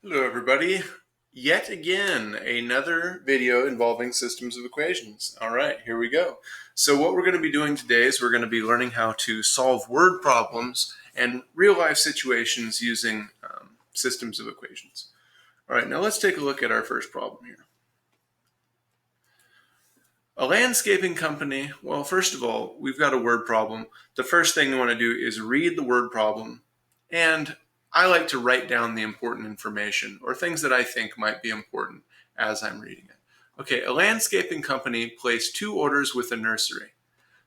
Hello everybody. Yet again, another video involving systems of equations. All right, here we go. So what we're going to be doing today is we're going to be learning how to solve word problems and real-life situations using systems of equations. All right, now let's take a look at our first problem here. A landscaping company, well, first of all, we've got a word problem. The first thing you want to do is read the word problem, and I like to write down the important information or things that I think might be important as I'm reading it. Okay, a landscaping company placed 2 orders with a nursery.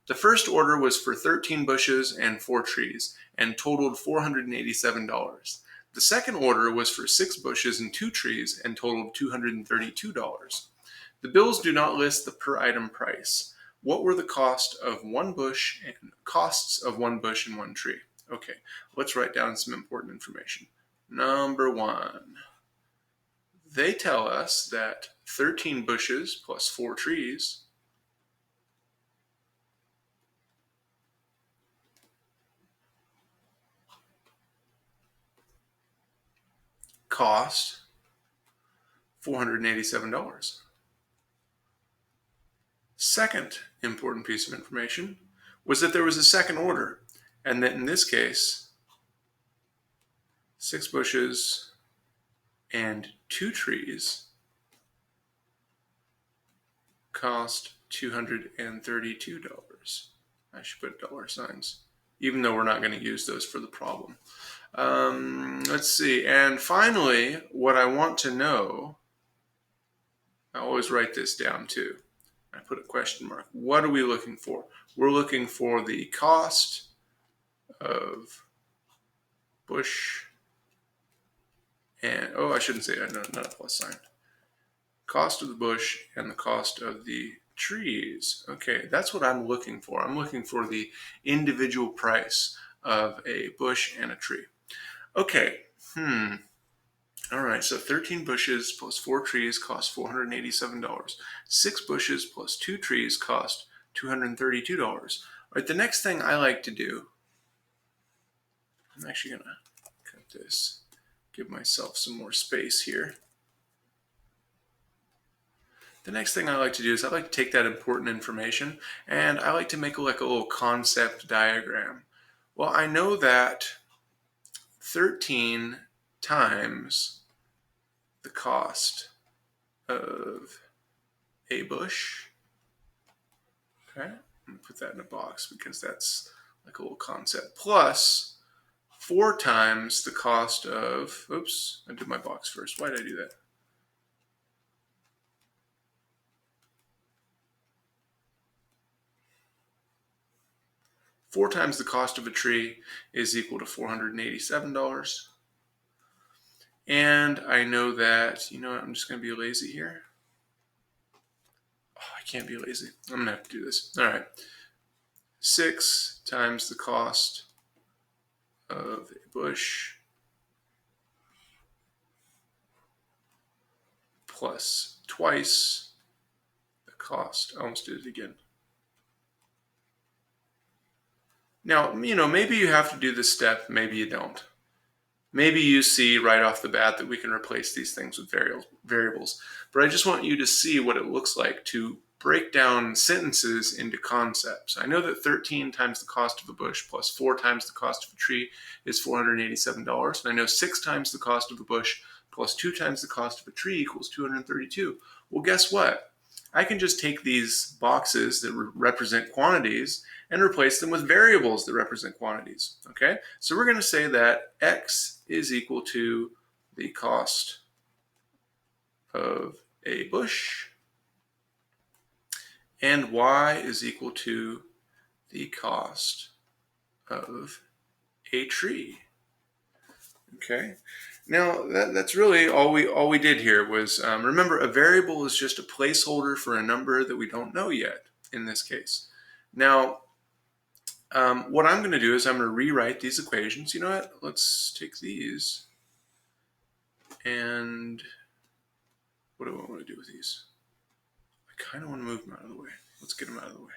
The first order was for 13 bushes and 4 trees and totaled $487. The second order was for 6 bushes and 2 trees and totaled $232. The bills do not list the per item price. What were the costs of one bush and 1 tree? Okay, let's write down some important information. Number 1, they tell us that 13 bushes plus 4 trees cost $487. Second important piece of information was that there was a second order, and that in this case, 6 bushes and 2 trees cost $232. I should put dollar signs, even though we're not going to use those for the problem. Let's see. And finally, what I want to know, I always write this down too. I put a question mark. What are we looking for? We're looking for the cost of bush and, I shouldn't say that, no, not a plus sign. Cost of the bush and the cost of the trees. Okay, that's what I'm looking for. I'm looking for the individual price of a bush and a tree. Okay, all right, so 13 bushes plus 4 trees cost $487. 6 bushes plus 2 trees cost $232. All right, the next thing I like to do, I'm actually going to cut this, give myself some more space here. The next thing I like to do is I like to take that important information and I like to make like a little concept diagram. Well, I know that 13 times the cost of a bush, okay, I'm going to put that in a box because that's like a little concept, plus 4 times the cost of, oops, I did my box first. Why did I do that? Four times the cost of a tree is equal to $487. And I know that, you know what, I'm just going to be lazy here. Oh, I can't be lazy. I'm going to have to do this. All right. 6 times the cost of a bush plus twice the cost. I almost did it again. Now, you know, maybe you have to do this step, maybe you don't. Maybe you see right off the bat that we can replace these things with variables. But I just want you to see what it looks like to break down sentences into concepts. I know that 13 times the cost of a bush plus 4 times the cost of a tree is $487. And I know 6 times the cost of a bush plus 2 times the cost of a tree equals 232. Well, guess what? I can just take these boxes that represent quantities and replace them with variables that represent quantities. Okay, so we're going to say that x is equal to the cost of a bush and y is equal to the cost of a tree. Okay, now that's really all we did here was, remember, a variable is just a placeholder for a number that we don't know yet in this case. Now, what I'm going to do is I'm going to rewrite these equations. You know what? Let's take these and what do I want to do with these? I kind of want to move them out of the way. Let's get them out of the way.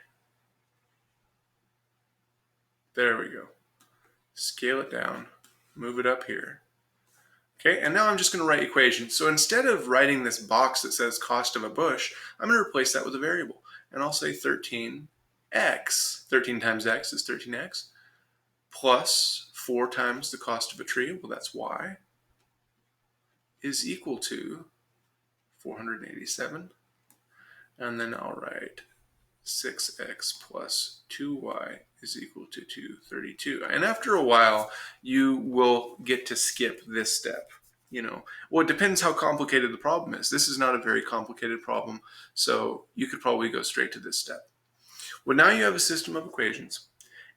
There we go. Scale it down. Move it up here. Okay, and now I'm just going to write equations. So instead of writing this box that says cost of a bush, I'm going to replace that with a variable. And I'll say 13x. 13 times x is 13x, plus 4 times the cost of a tree, well, that's y, is equal to 487. And then I'll write 6x plus 2y is equal to 232. And after a while, you will get to skip this step. Well, it depends how complicated the problem is. This is not a very complicated problem, so you could probably go straight to this step. Well, now you have a system of equations,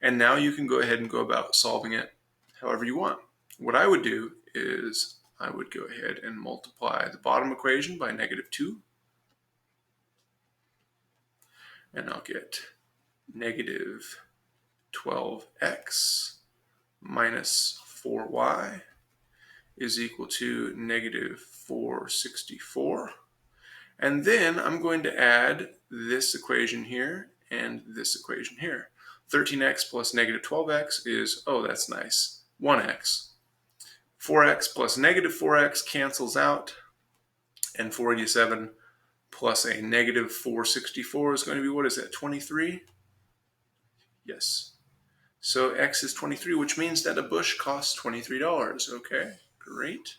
and now you can go ahead and go about solving it however you want. What I would do is I would go ahead and multiply the bottom equation by -2, and I'll get -12x minus 4y is equal to -464. And then I'm going to add this equation here and this equation here. 13x plus -12x is, oh, that's nice, 1x. 4x plus -4x cancels out, and 487 plus a -464 is going to be, what is that, 23? Yes. So x is 23, which means that a bush costs $23. Okay, great.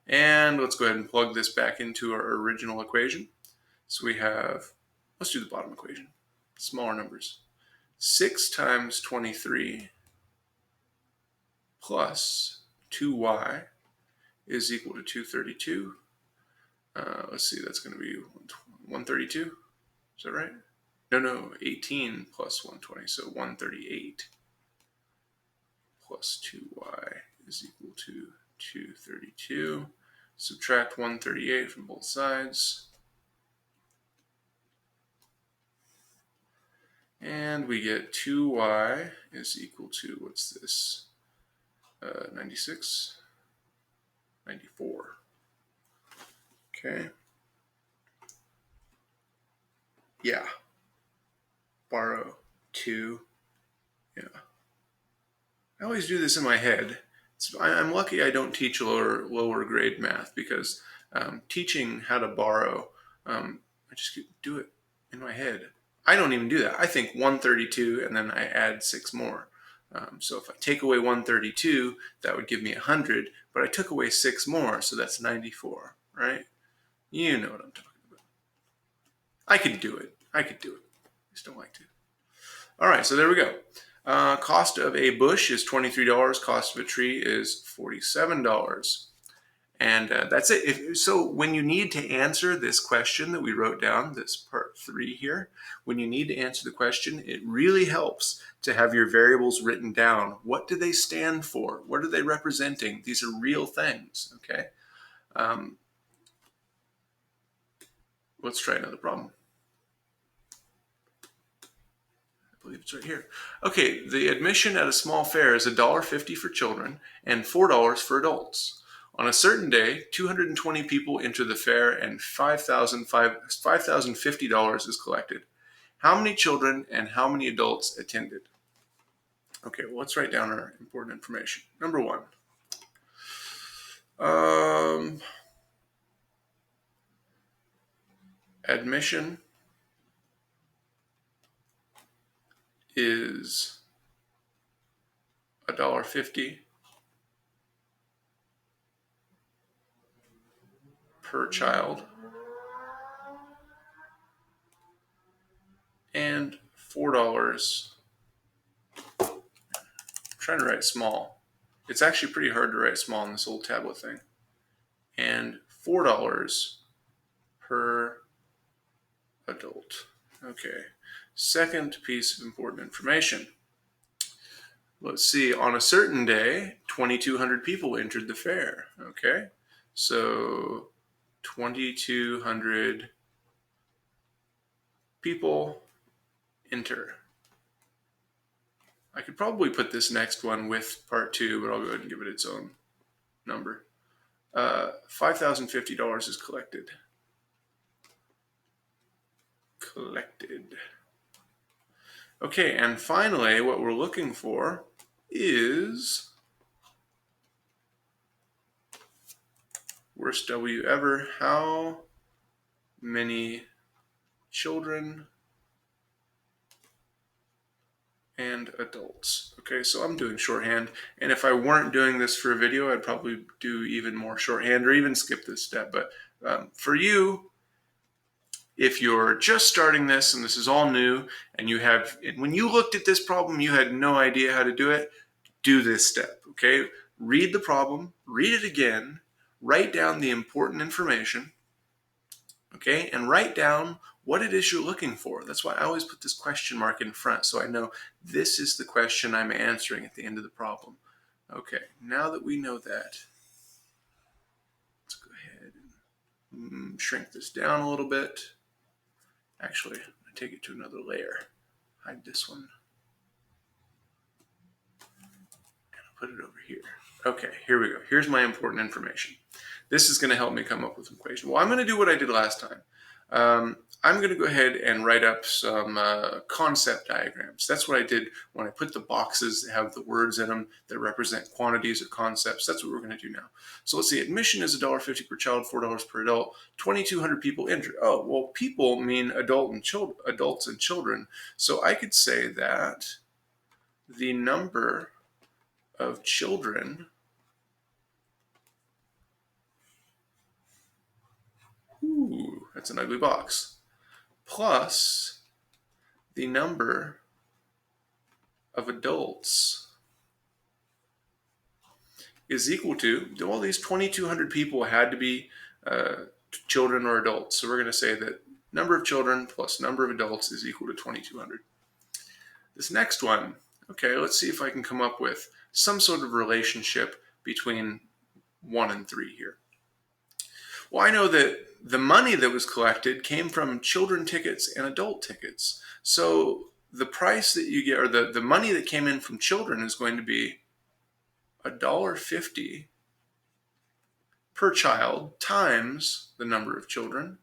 And let's go ahead and plug this back into our original equation. So we have, let's do the bottom equation, smaller numbers. 6 times 23 plus 2y is equal to 232. Let's see, that's going to be 132. Is that right? No, 18 plus 120, so 138 plus 2y is equal to 232. Subtract 138 from both sides. And we get 2y is equal to, what's this? 96? 94. Okay. Yeah. Borrow 2. Yeah. I always do this in my head. I'm lucky I don't teach lower grade math, because teaching how to borrow, I just do it in my head. I don't even do that. I think 132 and then I add 6 more. So if I take away 132, that would give me 100, but I took away 6 more, so that's 94, right? You know what I'm talking about. I could do it. I just don't like to. All right, so there we go. Cost of a bush is $23. Cost of a tree is $47. And that's it. So when you need to answer this question that we wrote down, this part 3 here, when you need to answer the question, it really helps to have your variables written down. What do they stand for? What are they representing? These are real things, okay? Let's try another problem. I believe it's right here. Okay, the admission at a small fair is $1.50 for children and $4 for adults. On a certain day, 220 people enter the fair and $5,050 is collected. How many children and how many adults attended? Okay, well, let's write down our important information. Number 1. Admission is $1.50 per child and $4. I'm trying to write small. It's actually pretty hard to write small on this old tablet thing. And $4 per adult. Okay. Second piece of important information. Let's see. On a certain day, 2,200 people entered the fair. Okay. So 2,200 people enter. I could probably put this next one with part 2, but I'll go ahead and give it its own number. $5,050 is collected. Okay, and finally, what we're looking for is Worst W ever. How many children and adults? Okay, so I'm doing shorthand, and if I weren't doing this for a video, I'd probably do even more shorthand or even skip this step. But for you, if you're just starting this and this is all new, and when you looked at this problem, you had no idea how to do it, do this step, okay? Read the problem, read it again, write down the important information, okay? And write down what it is you're looking for. That's why I always put this question mark in front, so I know this is the question I'm answering at the end of the problem. Okay, now that we know that, let's go ahead and shrink this down a little bit. Actually, I take it to another layer. Hide this one. And I'll put it over here. Okay, here we go. Here's my important information. This is going to help me come up with an equation. Well, I'm going to do what I did last time. I'm going to go ahead and write up some concept diagrams. That's what I did when I put the boxes that have the words in them that represent quantities or concepts. That's what we're going to do now. So let's see. Admission is $1.50 per child, $4 per adult, 2,200 people entered. Oh, well, people mean adults and children. So I could say that the number of children that's an ugly box, plus the number of adults is equal to, well, these 2,200 people had to be children or adults. So we're going to say that number of children plus number of adults is equal to 2,200. This next one, okay, let's see if I can come up with some sort of relationship between 1 and 3 here. Well, I know that the money that was collected came from children tickets and adult tickets. So the price that you get, or the money that came in from children, is going to be $1.50 per child times the number of children.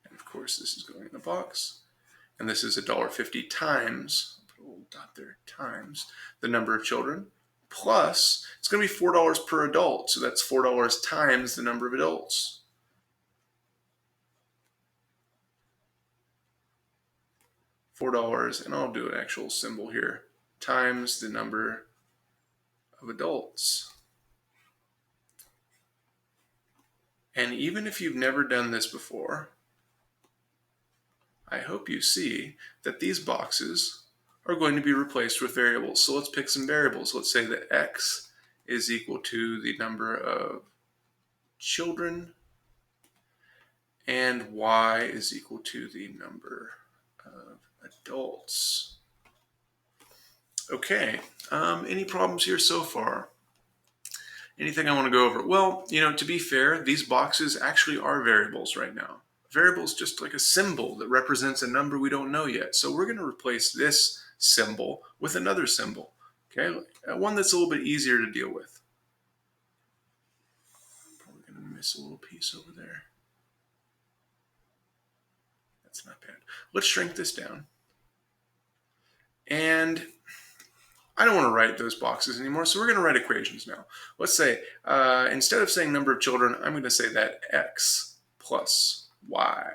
And of course, this is going in a box. And this is $1.50 times, put a little dot there, times the number of children. Plus, it's going to be $4 per adult. So that's $4 times the number of adults. $4, and I'll do an actual symbol here, times the number of adults. And even if you've never done this before, I hope you see that these boxes are going to be replaced with variables. So let's pick some variables. Let's say that x is equal to the number of children and y is equal to the number of adults. Okay, any problems here so far? Anything I want to go over? Well, to be fair, these boxes actually are variables right now. Variable is just like a symbol that represents a number we don't know yet. So we're going to replace this symbol with another symbol, okay? One that's a little bit easier to deal with. Probably going to miss a little piece over there. That's not bad. Let's shrink this down. And I don't want to write those boxes anymore, so we're going to write equations now. Let's say, instead of saying number of children, I'm going to say that x plus y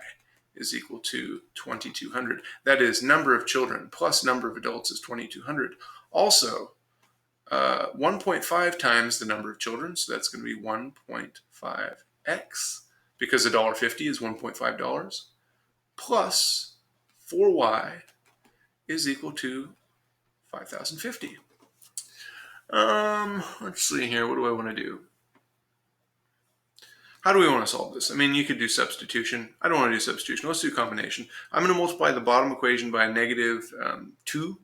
is equal to 2,200. That is, number of children plus number of adults is 2,200. Also, 1.5 times the number of children, so that's going to be 1.5x, because $1.50 is $1.5, plus 4y is equal to 5,050. Let's see here. What do I want to do? How do we want to solve this? I mean, you could do substitution. I don't want to do substitution. Let's do combination. I'm going to multiply the bottom equation by a negative 2.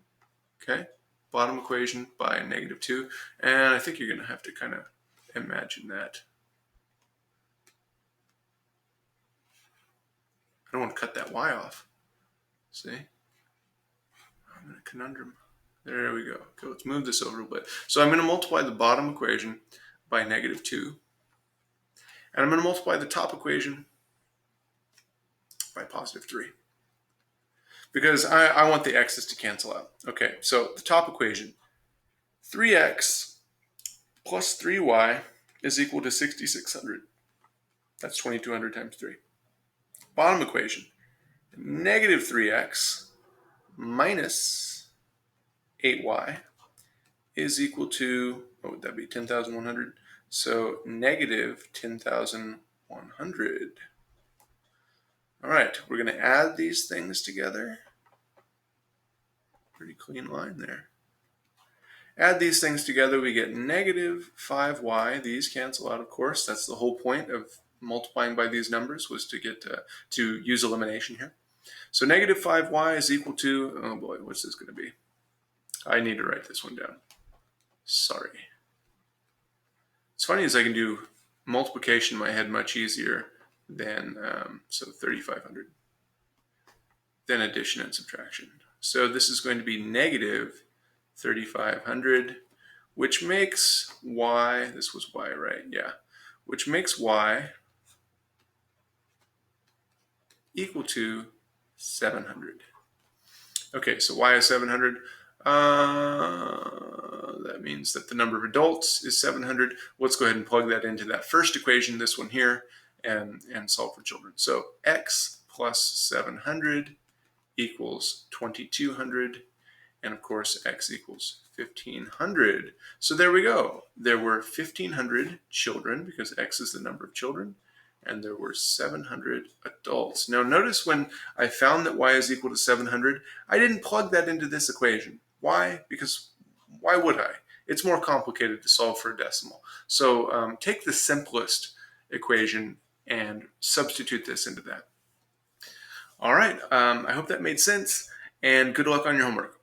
Okay? Bottom equation by a negative 2. And I think you're going to have to kind of imagine that. I don't want to cut that y off. See? I'm in a conundrum. There we go. Okay, let's move this over a little bit. So I'm going to multiply the bottom equation by negative 2. And I'm going to multiply the top equation by positive 3. Because I want the x's to cancel out. Okay, so the top equation, 3x plus 3y is equal to 6,600. That's 2,200 times 3. Bottom equation, negative 3x minus 8y is equal to, what would that be, 10,100? So negative 10,100. All right, we're going to add these things together. Pretty clean line there. Add these things together, we get negative 5y. These cancel out, of course. That's the whole point of multiplying by these numbers, was to get to use elimination here. So negative 5y is equal to, oh boy, what's this going to be? I need to write this one down. Sorry. It's funny as I can do multiplication in my head much easier than, so 3,500, than addition and subtraction. So this is going to be negative 3,500, which makes y, this was y, right? Yeah. Which makes y equal to 700. Okay, so y is 700. That means that the number of adults is 700. Let's go ahead and plug that into that first equation, this one here, and solve for children. So x plus 700 equals 2,200. And of course, x equals 1,500. So there we go. There were 1,500 children, because x is the number of children, and there were 700 adults. Now notice when I found that y is equal to 700, I didn't plug that into this equation. Why? Because why would I? It's more complicated to solve for a decimal. So take the simplest equation and substitute this into that. All right, I hope that made sense, and good luck on your homework.